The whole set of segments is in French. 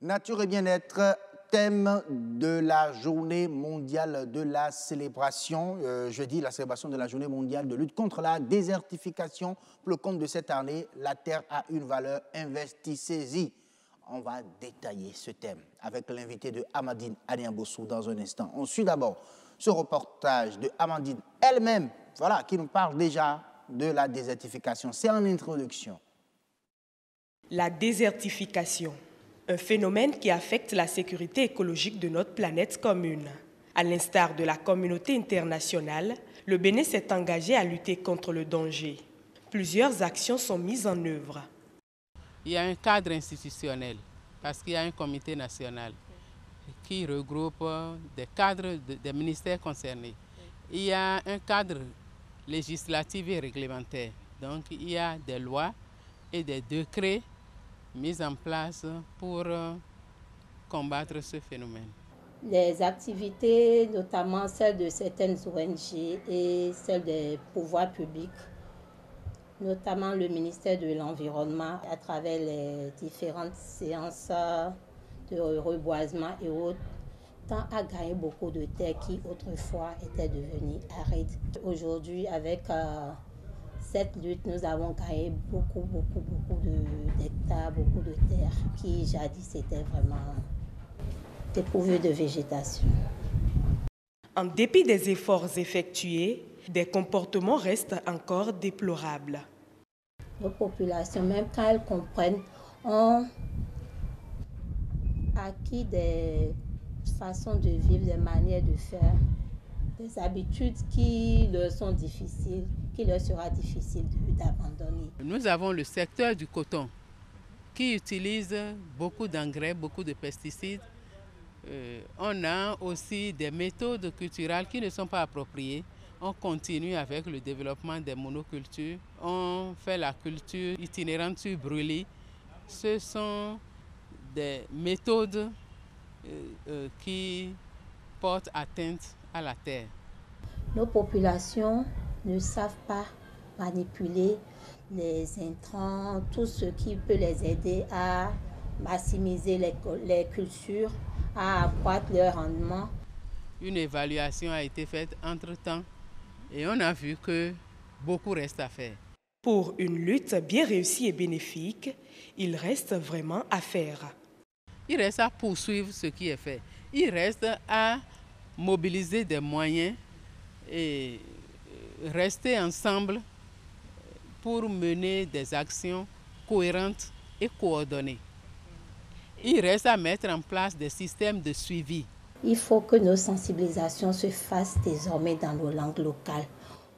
Nature et bien-être, thème de la journée mondiale de la célébration, jeudi, la célébration de la journée mondiale de lutte contre la désertification. Pour le compte de cette année, la terre a une valeur, investissez-y. On va détailler ce thème avec l'invité de Amandine Aniambossou dans un instant. On suit d'abord ce reportage de Amandine elle-même, voilà, qui nous parle déjà de la désertification. C'est en introduction. La désertification, un phénomène qui affecte la sécurité écologique de notre planète commune. À l'instar de la communauté internationale, le Bénin s'est engagé à lutter contre le danger. Plusieurs actions sont mises en œuvre. Il y a un cadre institutionnel, parce qu'il y a un comité national qui regroupe des cadres des ministères concernés. Il y a un cadre législatif et réglementaire. Donc il y a des lois et des décrets mis en place pour combattre ce phénomène. Les activités, notamment celles de certaines ONG et celles des pouvoirs publics, notamment le ministère de l'Environnement, à travers les différentes séances de reboisement et autres, tend à gagner beaucoup de terres qui autrefois étaient devenues arides. Aujourd'hui, avec cette lutte, nous avons gagné beaucoup d'hectares, beaucoup de terres qui jadis étaient vraiment dépourvues de végétation. En dépit des efforts effectués, des comportements restent encore déplorables. Nos populations, même quand elles comprennent, ont acquis des façons de vivre, des manières de faire, des habitudes qui leur sont difficiles, qui leur sera difficile d'abandonner. Nous avons le secteur du coton qui utilise beaucoup d'engrais, beaucoup de pesticides. On a aussi des méthodes culturelles qui ne sont pas appropriées. On continue avec le développement des monocultures. On fait la culture itinérante sur brûlis. Ce sont des méthodes qui portent atteinte à la terre. Nos populations ne savent pas manipuler les intrants, tout ce qui peut les aider à maximiser les cultures, à accroître leur rendement. Une évaluation a été faite entre-temps et on a vu que beaucoup reste à faire. Pour une lutte bien réussie et bénéfique, il reste vraiment à faire. Il reste à poursuivre ce qui est fait. Il reste à mobiliser des moyens et rester ensemble pour mener des actions cohérentes et coordonnées. Il reste à mettre en place des systèmes de suivi. Il faut que nos sensibilisations se fassent désormais dans nos langues locales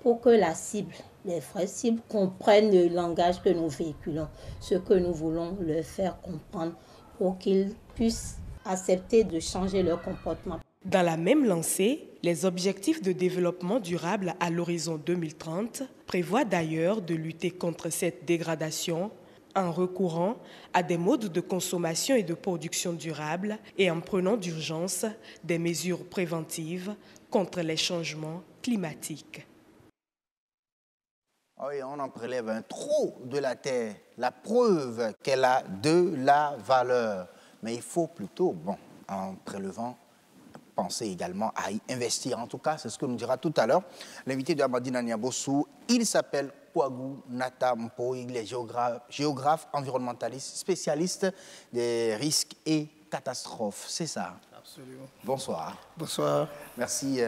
pour que la cible, les vraies cibles, comprennent le langage que nous véhiculons, ce que nous voulons leur faire comprendre pour qu'ils puissent accepter de changer leur comportement. Dans la même lancée, les objectifs de développement durable à l'horizon 2030 prévoient d'ailleurs de lutter contre cette dégradation en recourant à des modes de consommation et de production durables et en prenant d'urgence des mesures préventives contre les changements climatiques. Oui, on en prélève un trop de la terre, la preuve qu'elle a de la valeur. Mais il faut plutôt, bon, en prélevant, penser également à y investir. En tout cas, c'est ce que nous dira tout à l'heure l'invité de Amandine Aniambossou. Il s'appelle Kouagou Nata Mpo. Il est géographe, environnementaliste, spécialiste des risques et catastrophes. C'est ça? Absolument. Bonsoir. Bonsoir. Merci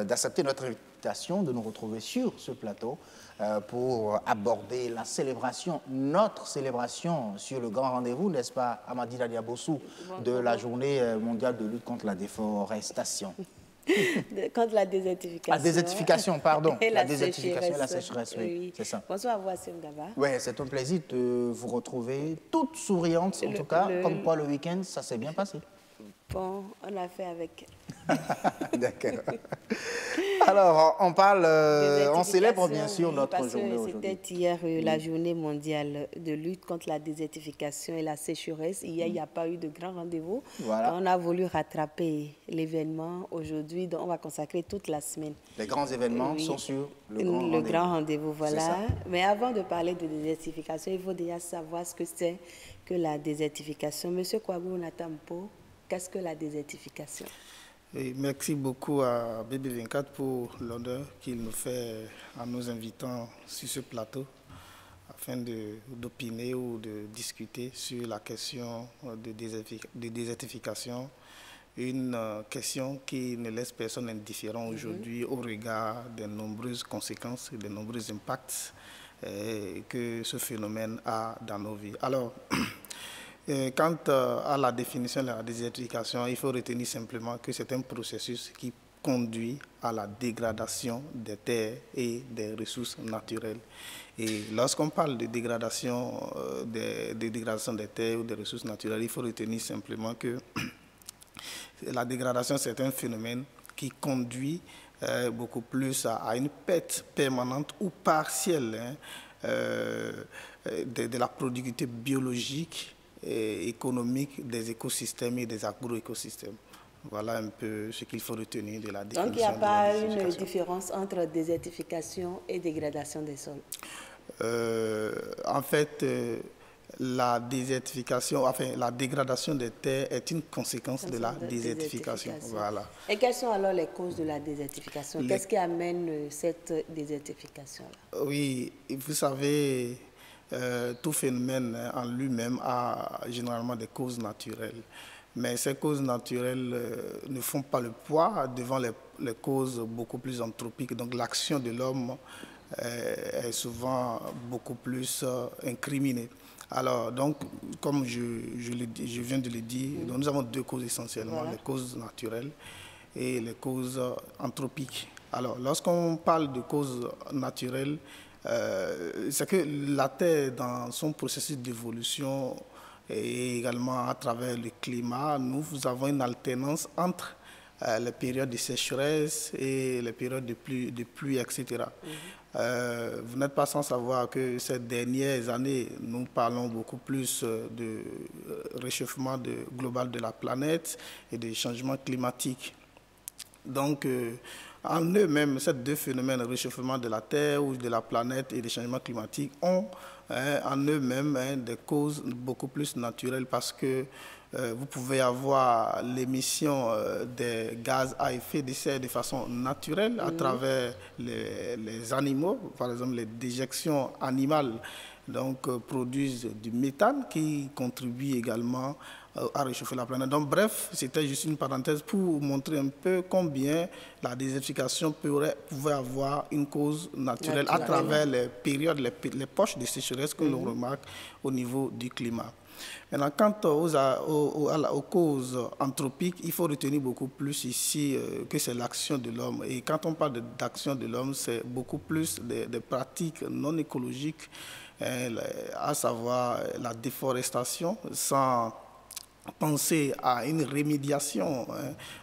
d'accepter notre invitation, de nous retrouver sur ce plateau pour aborder la célébration, notre célébration sur le grand rendez-vous, n'est-ce pas, Amandine Aniambossou, de la journée mondiale de lutte contre la déforestation. Contre la désertification. La désertification, pardon. Et la désertification et la sécheresse, oui. Oui. C'est ça. Bonsoir à vous, Assem Gaba. Oui, c'est un plaisir de vous retrouver, toute souriante, en tout cas, comme quoi le week-end, ça s'est bien passé. Bon, on a fait avec. D'accord. Alors, on parle, on célèbre bien sûr notre journée aujourd'hui. C'était hier la journée mondiale de lutte contre la désertification et la sécheresse. Hier, il n'y a pas eu de grand rendez-vous. Voilà. On a voulu rattraper l'événement aujourd'hui, donc on va consacrer toute la semaine. Les grands événements sont sur le grand rendez-vous, voilà. Ça. Mais avant de parler de désertification, il faut déjà savoir ce que c'est que la désertification. Monsieur Kouabou Natampo, qu'est-ce que la désertification? Et merci beaucoup à BB24 pour l'honneur qu'il nous fait en nous invitant sur ce plateau afin d'opiner ou de discuter sur la question de désertification, une question qui ne laisse personne indifférent aujourd'hui au regard des nombreuses conséquences et des nombreux impacts que ce phénomène a dans nos vies. Alors, quant à la définition de la désertification, il faut retenir simplement que c'est un processus qui conduit à la dégradation des terres et des ressources naturelles. Et lorsqu'on parle de dégradation, dégradation des terres ou des ressources naturelles, il faut retenir simplement que la dégradation, c'est un phénomène qui conduit beaucoup plus à une perte permanente ou partielle de la productivité biologique et économique des écosystèmes et des agroécosystèmes. Voilà un peu ce qu'il faut retenir de la définition. Donc il n'y a pas une différence entre désertification et dégradation des sols? En fait, la désertification, enfin la dégradation des terres est une conséquence de la désertification. Voilà. Et quelles sont alors les causes de la désertification? Qu'est-ce qui amène cette désertification-là? Oui, vous savez, tout phénomène en lui-même a généralement des causes naturelles. Mais ces causes naturelles ne font pas le poids devant les causes beaucoup plus anthropiques. Donc l'action de l'homme est souvent beaucoup plus incriminée. Alors, donc, comme je viens de le dire, donc nous avons deux causes essentiellement, les causes naturelles et les causes anthropiques. Alors, lorsqu'on parle de causes naturelles, c'est que la Terre, dans son processus d'évolution et également à travers le climat, nous avons une alternance entre les périodes de sécheresse et les périodes de pluie, etc. Vous n'êtes pas sans savoir que ces dernières années, nous parlons beaucoup plus de réchauffement global de la planète et des changements climatiques. Donc, en eux-mêmes, ces deux phénomènes, le réchauffement de la Terre ou de la planète et les changements climatiques, ont en eux-mêmes des causes beaucoup plus naturelles parce que vous pouvez avoir l'émission des gaz à effet de serre de façon naturelle à travers les animaux. Par exemple, les déjections animales donc, produisent du méthane qui contribue également à réchauffer la planète. Donc bref, c'était juste une parenthèse pour montrer un peu combien la désertification pouvait avoir une cause naturelle à travers les périodes, les poches de sécheresse que l'on remarque au niveau du climat. Maintenant, quant aux causes anthropiques, il faut retenir beaucoup plus ici que c'est l'action de l'homme. Et quand on parle d'action de l'homme, c'est beaucoup plus des pratiques non écologiques, à savoir la déforestation, sans penser à une rémédiation.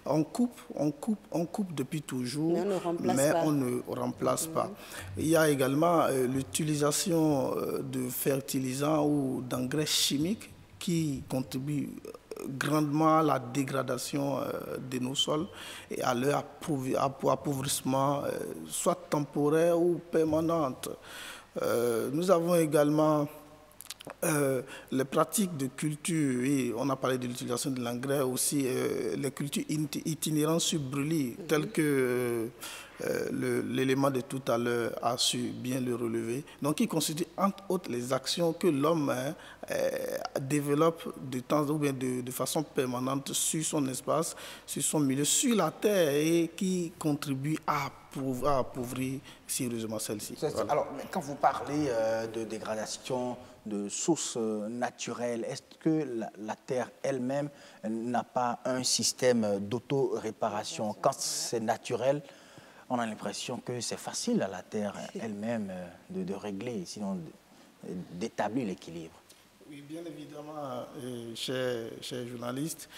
On coupe depuis toujours, mais on ne remplace pas. Il y a également l'utilisation de fertilisants ou d'engrais chimiques qui contribuent grandement à la dégradation de nos sols et à leur appauvrissement, soit temporaire ou permanent. Nous avons également les pratiques de culture, et on a parlé de l'utilisation de l'engrais aussi, les cultures itinérantes sur brûlis, telles que l'élément de tout à l'heure a su bien le relever. Donc, qui constitue entre autres les actions que l'homme développe de temps ou bien de façon permanente sur son espace, sur son milieu, sur la terre et qui contribuent à appauvrir sérieusement celle-ci. Voilà. Alors, quand vous parlez de dégradation de sources naturelles, est-ce que la Terre elle-même n'a pas un système d'auto-réparation? Quand c'est naturel, on a l'impression que c'est facile à la Terre elle-même de régler, sinon d'établir l'équilibre. Oui, bien évidemment, chers journalistes,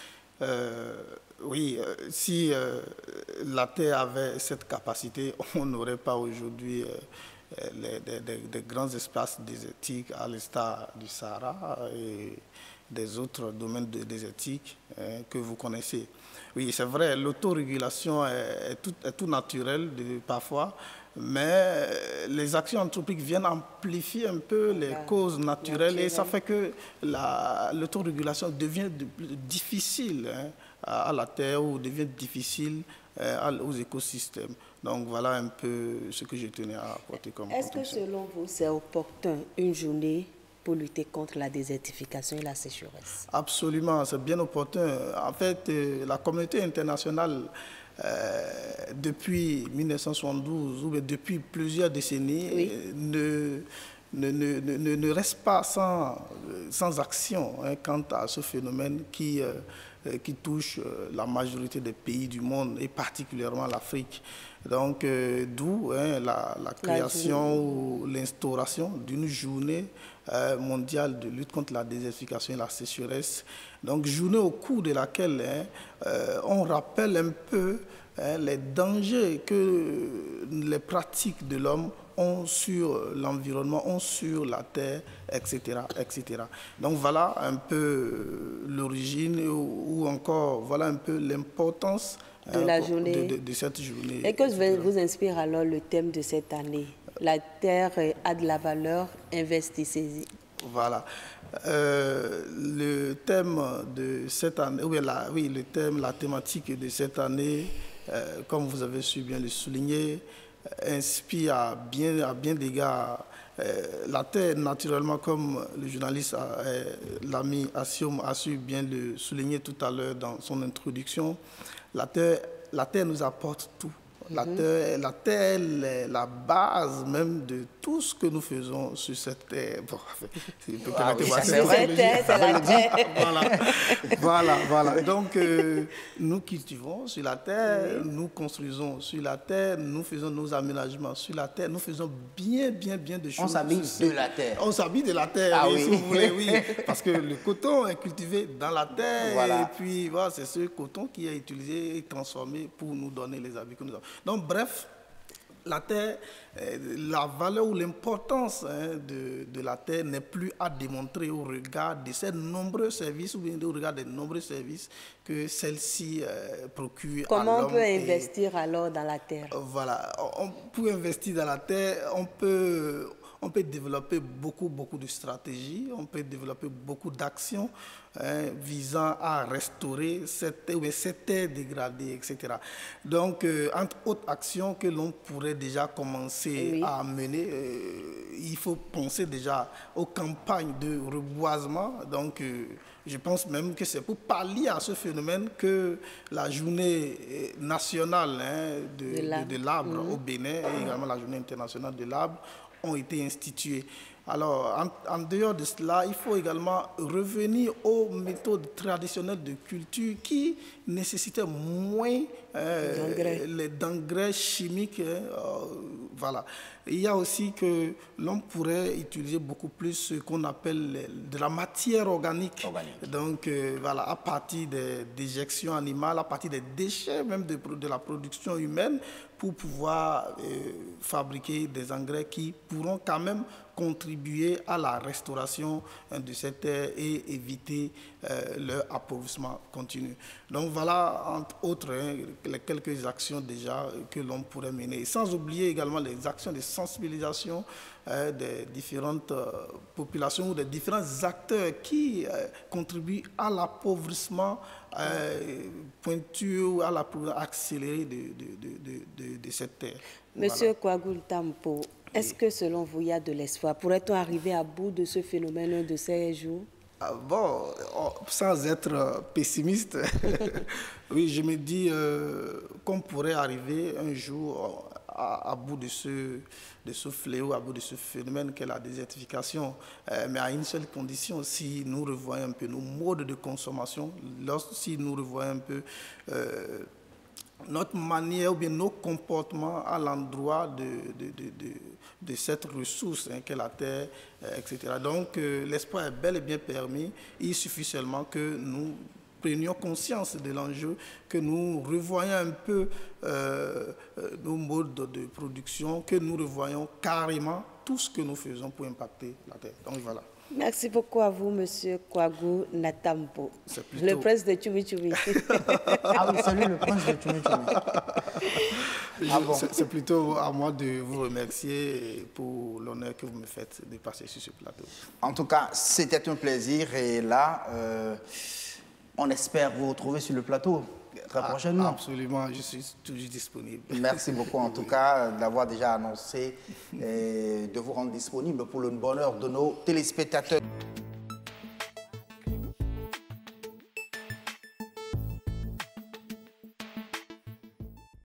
Oui, si la Terre avait cette capacité, on n'aurait pas aujourd'hui des grands espaces désertiques à l'instar du Sahara et des autres domaines désertiques que vous connaissez. Oui, c'est vrai, l'autorégulation est tout naturelle parfois, mais les actions anthropiques viennent amplifier un peu les causes naturelles et ça fait que l'autorégulation devient difficile à la Terre ou devient difficile aux écosystèmes. Donc voilà un peu ce que je tenais à apporter comme contribution. Est-ce que selon vous, c'est opportun une journée pour lutter contre la désertification et la sécheresse? Absolument, c'est bien opportun. En fait, la communauté internationale, depuis 1972 ou depuis plusieurs décennies, ne reste pas sans action quant à ce phénomène qui touche la majorité des pays du monde et particulièrement l'Afrique. Donc, d'où la création ou l'instauration d'une journée mondiale de lutte contre la désertification et la sécheresse. Donc, journée au cours de laquelle on rappelle un peu les dangers que les pratiques de l'homme ont sur l'environnement, ont sur la terre, etc., etc. Donc voilà un peu l'origine ou encore voilà un peu l'importance de la journée, de cette journée. Et que vous inspire alors le thème de cette année? La terre a de la valeur, investissez-y. Voilà. Le thème de cette année, le thème, la thématique de cette année, comme vous avez su bien le souligner, inspire à bien d'égards. La terre, naturellement, comme le journaliste, l'ami Assioum a su bien le souligner tout à l'heure dans son introduction, la terre nous apporte tout. La terre est la base même de tout ce que nous faisons sur cette terre. Bon, c'est vrai, c'est la terre. Voilà. Donc, nous cultivons sur la terre, nous construisons sur la terre, nous faisons nos aménagements sur la terre, nous faisons bien de choses. On s'habille de la terre. On s'habille de la terre, si vous voulez, oui. Parce que le coton est cultivé dans la terre, et puis voilà, c'est ce coton qui est utilisé et transformé pour nous donner les habits que nous avons. Donc, bref, la terre, la valeur ou l'importance de la terre n'est plus à démontrer au regard de ces nombreux services ou bien au regard des nombreux services que celle-ci procure. Comment on peut investir alors dans la terre? Voilà, on peut investir dans la terre, on peut développer beaucoup de stratégies, on peut développer beaucoup d'actions visant à restaurer cette terre dégradée, etc. Donc, entre autres actions que l'on pourrait déjà commencer à mener, il faut penser déjà aux campagnes de reboisement. Donc, je pense même que c'est pour pallier à ce phénomène que la journée nationale de l'arbre au Bénin et également la journée internationale de l'arbre ont été institués. Alors, en dehors de cela, il faut également revenir aux méthodes traditionnelles de culture qui nécessitaient moins d'engrais chimiques. Voilà. Il y a aussi que l'on pourrait utiliser beaucoup plus ce qu'on appelle de la matière organique. Donc, voilà, à partir des déjections animales, à partir des déchets même de la production humaine, pour pouvoir fabriquer des engrais qui pourront quand même contribuer à la restauration de cette terre et éviter leur appauvrissement continu. Donc voilà, entre autres, les quelques actions déjà que l'on pourrait mener. Sans oublier également les actions de sensibilisation des différentes populations ou des différents acteurs qui contribuent à l'appauvrissement pointu ou à l'appauvrissement accéléré de cette terre. Monsieur Kwagoul Tampo, est-ce que selon vous, il y a de l'espoir? Pourrait-on arriver à bout de ce phénomène de ces jours? Bon, sans être pessimiste, oui, je me dis qu'on pourrait arriver un jour à bout de ce fléau, à bout de ce phénomène qu'est la désertification, mais à une seule condition, si nous revoyons un peu nos modes de consommation, si nous revoyons un peu notre manière ou bien nos comportements à l'endroit de cette ressource qu'est la terre, etc. Donc l'espoir est bel et bien permis. Il suffit seulement que nous prenions conscience de l'enjeu, que nous revoyions un peu nos modes de production, que nous revoyions carrément tout ce que nous faisons pour impacter la terre. Donc voilà. Merci beaucoup à vous, Monsieur Kwagou Natampo, Plutôt... le prince de Tchoumi Tchoumi. Ah oui, salut le prince de Tchoumi Tchoumi. Ah bon. C'est plutôt à moi de vous remercier pour l'honneur que vous me faites de passer sur ce plateau. En tout cas, c'était un plaisir et là, on espère vous retrouver sur le plateau très prochainement. Absolument, je suis toujours disponible. Merci beaucoup en tout cas d'avoir déjà annoncé et de vous rendre disponible pour le bonheur de nos téléspectateurs.